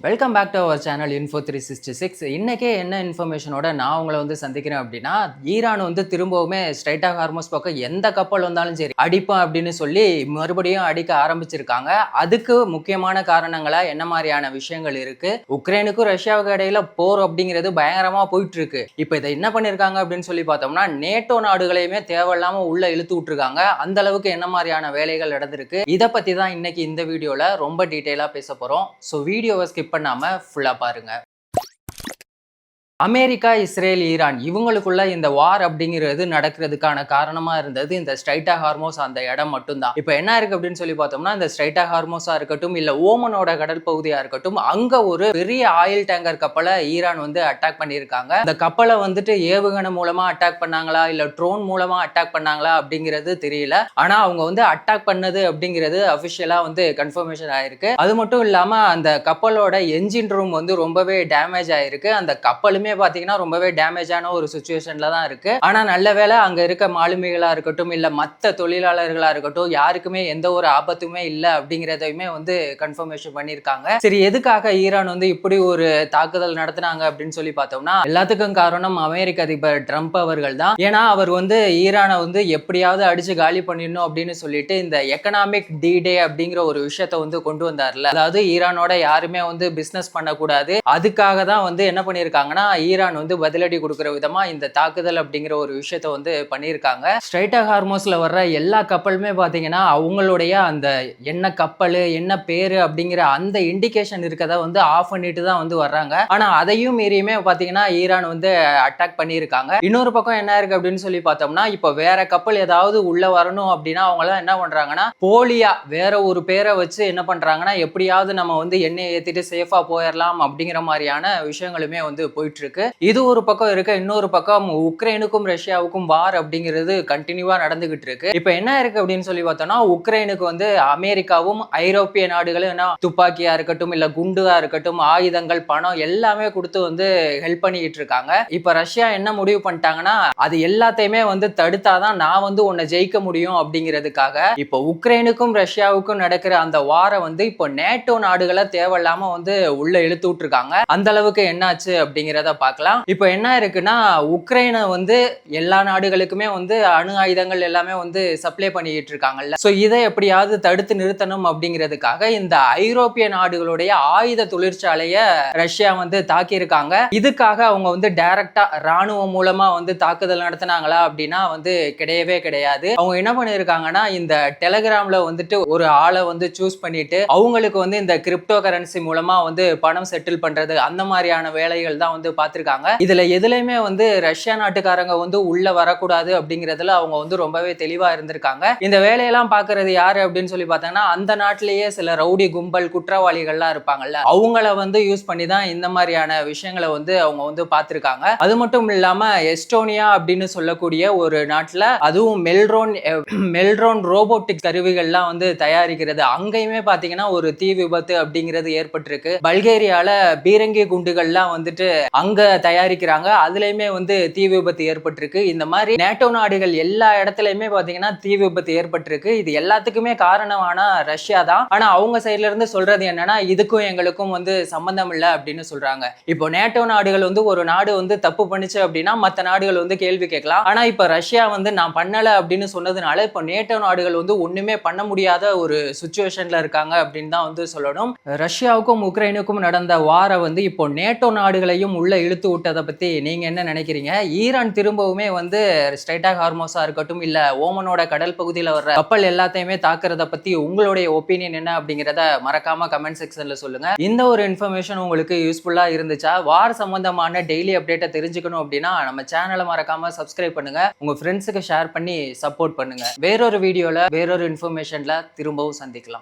Welcome back to our channel info 366. இன்னைக்கே என்ன இன்ஃபர்மேஷனோட நான் உங்களை சந்திக்கிறேன் அப்படின்னா, ஈரான் திரும்பவுமே ஸ்ட்ரைட்டா ஹார்மோஸ் பக்கம் எந்த கப்பல் வந்தாலும் சரி அடிப்போம் அப்படின்னு சொல்லி மறுபடியும் அடிக்க ஆரம்பிச்சிருக்காங்க. அதுக்கு முக்கியமான காரணங்களா என்ன மாதிரியான விஷயங்கள் இருக்கு, உக்ரைனுக்கும் ரஷ்யாவுக்கும் இடையில போர் அப்படிங்கிறது பயங்கரமா போயிட்டு இருக்கு. இப்போ இதை என்ன பண்ணிருக்காங்க அப்படின்னு சொல்லி பார்த்தோம்னா, நேட்டோ நாடுகளையுமே தேவையில்லாம உள்ள இழுத்து விட்டுருக்காங்க. அந்த அளவுக்கு என்ன மாதிரியான வேலைகள் நடந்திருக்கு, இதை பத்தி தான் இன்னைக்கு இந்த வீடியோல ரொம்ப டீட்டெயிலா பேச போறோம். ஸோ வீடியோவை ஸ்கிப் பண்ணாம ஃபுல்லா பாருங்க. அமெரிக்கா, இஸ்ரேல், ஈரான் இவங்களுக்குள்ள இந்த வார் அப்படிங்கிறது நடக்கிறதுக்கான காரணமா இருந்தது இந்த ஸ்ட்ரைட்டா ஹார்மோஸ் அந்த இடம் மட்டும்தான். இப்போ என்ன இருக்கு அப்படின்னு சொல்லி பார்த்தோம்னா, இந்த ஸ்ட்ரைட்டா ஹார்மோஸா இருக்கட்டும், இல்ல ஓமனோட கடல் பகுதியா இருக்கட்டும், அங்க ஒரு பெரிய ஆயில் டேங்கர் கப்பலை ஈரான் அட்டாக் பண்ணியிருக்காங்க. இந்த கப்பலை ஏவுகணை மூலமா அட்டாக் பண்ணாங்களா இல்ல ட்ரோன் மூலமா அட்டாக் பண்ணாங்களா அப்படிங்கிறது தெரியல. ஆனா அவங்க அட்டாக் பண்ணது அப்படிங்கிறது அபிஷியலா கன்ஃபர்மேஷன் ஆயிருக்கு. அது மட்டும் இல்லாம அந்த கப்பலோட என்ஜின் ரூம் ரொம்பவே டேமேஜ் ஆயிருக்கு. அந்த கப்பலும் பாத்தீங்கன்னா ரொம்பவே டேமேஜான ஒரு சிச்சுவேஷன்ல தான் இருக்கு. ஆனா நல்ல வேளை அங்க இருக்க மாலுமிகளா இருக்கட்டும் இல்ல மத்த தொழிலாளர்களா இருக்கட்டும் யாருக்குமே எந்த ஒரு ஆபத்துமே இல்ல அப்படிங்கறதையுமே கன்ஃபர்மேஷன் பண்ணிருக்காங்க. சரி, எதுக்காக ஈரான் இப்படி ஒரு தாக்குதல் நடத்தினாங்க அப்படின்னு சொல்லி பார்த்தோம்னா, எல்லாத்துக்கும் காரணம் அமெரிக்க அதிபர் ட்ரம்ப் அவர்கள் தான். ஏன்னா அவர் ஈரானை எப்படியாவது அடிச்சு காலி பண்ணிடணும் அப்படின்னு சொல்லிட்டு இந்த எக்கனாமிக் டி-டே அப்படிங்கிற ஒரு விஷயத்த கொண்டு வந்தார்ல. அதாவது ஈரானோட யாருமே பிசினஸ் பண்ணக்கூடாது, அதுக்காக தான் என்ன பண்ணிருக்காங்கன்னா ஈரான் பதிலடி கொடுக்கிற விதமா இந்த தாக்குதல் அப்படிங்கிற ஒரு விஷயத்த பண்ணியிருக்காங்க. ஸ்ட்ரைட்டா ஹார்மோஸ்ல வர்ற எல்லா கப்பலுமே பாத்தீங்கன்னா அவங்களுடைய அந்த என்ன கப்பல் என்ன பேரு அப்படிங்கிற அந்த இண்டிகேஷன் இருக்கதை ஆஃப் பண்ணிட்டு தான் வர்றாங்க. ஆனா அதையும் மீறியுமே பாத்தீங்கன்னா ஈரான் அட்டாக் பண்ணியிருக்காங்க. இன்னொரு பக்கம் என்ன இருக்கு அப்படின்னு சொல்லி பார்த்தோம்னா, இப்போ வேற கப்பல் ஏதாவது உள்ள வரணும் அப்படின்னா அவங்க எல்லாம் என்ன பண்றாங்கன்னா, போலியா வேற ஒரு பேரை வச்சு என்ன பண்றாங்கன்னா, எப்படியாவது நம்ம எண்ணெய் ஏத்திட்டு சேஃபா போயிடலாம் அப்படிங்கிற மாதிரியான விஷயங்களுமே போயிட்டு இருக்கு. இது ஒரு பக்கம் இருக்கு. இன்னொரு பக்கம் உக்ரைனுக்கும் ரஷ்யாவுக்கும் வார் அப்படிங்கிறது கண்டினியூவா நடந்துகிட்டு இருக்கு. இப்போ என்ன இருக்கு அப்படின்னு சொல்லி பார்த்தோம்னா, உக்ரைனுக்கு அமெரிக்காவும் ஐரோப்பிய நாடுகளும் துப்பாக்கியா இருக்கட்டும் இல்ல குண்டுயா இருக்கட்டும் ஆயுதங்கள் பணம் எல்லாமே கொடுத்து ஹெல்ப் பண்ணிட்டு இருக்காங்க. இப்ப ரஷ்யா என்ன முடிவு பண்ணிட்டாங்கன்னா, அது எல்லாத்தையுமே தடுத்தாதான் நான் உன்னை ஜெயிக்க முடியும் அப்படிங்கிறதுக்காக இப்போ உக்ரைனுக்கும் ரஷ்யாவுக்கும் நடக்கிற அந்த வார இப்போ நேட்டோ நாடுகளை தேவையில்லாம உள்ள இழுத்து விட்டுருக்காங்க. அந்த அளவுக்கு என்னாச்சு அப்படிங்கிறத பார்க்கலாம். இப்போ என்ன இருக்குன்னா, உக்ரைனை எல்லா நாடுகளுக்குமே அணு ஆயுதங்கள் எல்லாமே சப்ளை பண்ணிட்டு இருக்காங்கல்ல. சோ இதை எப்படியாவது தடுத்து நிறுத்தணும் அப்படிங்கிறதுக்காக இந்த ஐரோப்பிய நாடுகளுடைய ஆயுத தொழிற்சாலையை ரஷ்யா தாக்கி இருக்காங்க. இதுக்காக அவங்க டைரக்டா ராணுவம் மூலமா தாக்குதல் நடத்தினாங்களா அப்படின்னா கிடையவே கிடையாது. அவங்க என்ன பண்ணிருக்காங்கன்னா, இந்த டெலிகிராம்ல ஒரு ஆளை சூஸ் பண்ணிட்டு அவங்களுக்கு இந்த கிரிப்டோ கரன்சி மூலமா பணம் செட்டில் பண்றது அந்த மாதிரியான வேலைகள் தான் பார்த்திருக்காங்க. இதுல எதுலையுமே ரஷ்யா நாட்டுக்காரங்க உள்ள வரக்கூடாது அப்படிங்கறதுல அவங்க ரொம்பவே தெளிவா இருந்திருக்காங்க. இந்த வேலையெல்லாம் பாக்குறது யாரு அப்படின்னு சொல்லி பார்த்தாங்கன்னா, அந்த நாட்டிலேயே சில ரவுடி கும்பல் குற்றவாளிகள்லாம் இருப்பாங்கல்ல, அவங்கள யூஸ் பண்ணி தான் இந்த மாதிரியான விஷயங்களை அவங்க பார்த்திருக்காங்க. அது மட்டும் இல்லாம எஸ்டோனியா அப்படின்னு சொல்லக்கூடிய ஒரு நாட்டுல அதுவும் மெல்ட்ரோன் ரோபோட்டிக் கருவிகள்லாம் தயாரிக்கிறது, அங்கேயுமே பாத்தீங்கன்னா ஒரு தீ விபத்து அப்படிங்கிறது ஏற்பட்டிருக்கு. பல்கேரியால பீரங்கி குண்டுகள்லாம் அங்க தயாரிக்கிறாங்க, அதுலயுமே தீ விபத்து ஏற்பட்டிருக்கு. இந்த மாதிரி நேட்டோ நாடுகள் எல்லா இடத்துலயுமே பாத்தீங்கன்னா தீ விபத்து ஏற்பட்டிருக்கு. இது எல்லாத்துக்குமே காரணமான ரஷ்யா தான். ஆனா அவங்க சைட்ல இருந்து சொல்றது என்னன்னா, இதுக்கும் எங்களுக்கும் சம்பந்தம் இல்லை அப்படின்னு சொல்றாங்க. இப்போ நேட்டோ நாடுகள் ஒரு நாடு தப்பு பண்ணிச்சு அப்படின்னா மத்த நாடுகள் கேள்வி கேட்கலாம். ஆனா இப்ப ரஷ்யா நான் பண்ணல அப்படின்னு சொன்னதுனால இப்ப நேட்டோ நாடுகள் ஒண்ணுமே பண்ண முடியாத ஒரு சிச்சுவேஷன்ல இருக்காங்க அப்படின்னு தான் சொல்லணும். ரஷ்யாவுக்கும் உக்ரைனுக்கும் நடந்த வார இப்போ நேட்டோ நாடுகளையும் உள்ள இழுத்து விட்டதை பத்தி நீங்க என்ன நினைக்கிறீங்க? ஈரான் திரும்பவுமே ஸ்ட்ரைட்டா ஹார்மோஸா இருக்கட்டும் இல்ல ஓமனோட கடல் பகுதியில் வர்ற கப்பல் எல்லாத்தையுமே தாக்குறத பத்தி உங்களுடைய ஒப்பீனியன் என்ன அப்படிங்கிறத மறக்காம கமெண்ட் செக்ஷன்ல சொல்லுங்க. இந்த ஒரு இன்ஃபர்மேஷன் உங்களுக்கு யூஸ்ஃபுல்லா இருந்துச்சா? வார் சம்பந்தமான டெய்லி அப்டேட்டை தெரிஞ்சுக்கணும் அப்படின்னா நம்ம சேனலை மறக்காம சப்ஸ்கிரைப் பண்ணுங்க, உங்க ஃப்ரெண்ட்ஸுக்கு ஷேர் பண்ணி சப்போர்ட் பண்ணுங்க. வேறொரு வீடியோல வேறொரு இன்ஃபர்மேஷன்ல திரும்பவும் சந்திக்கலாம்.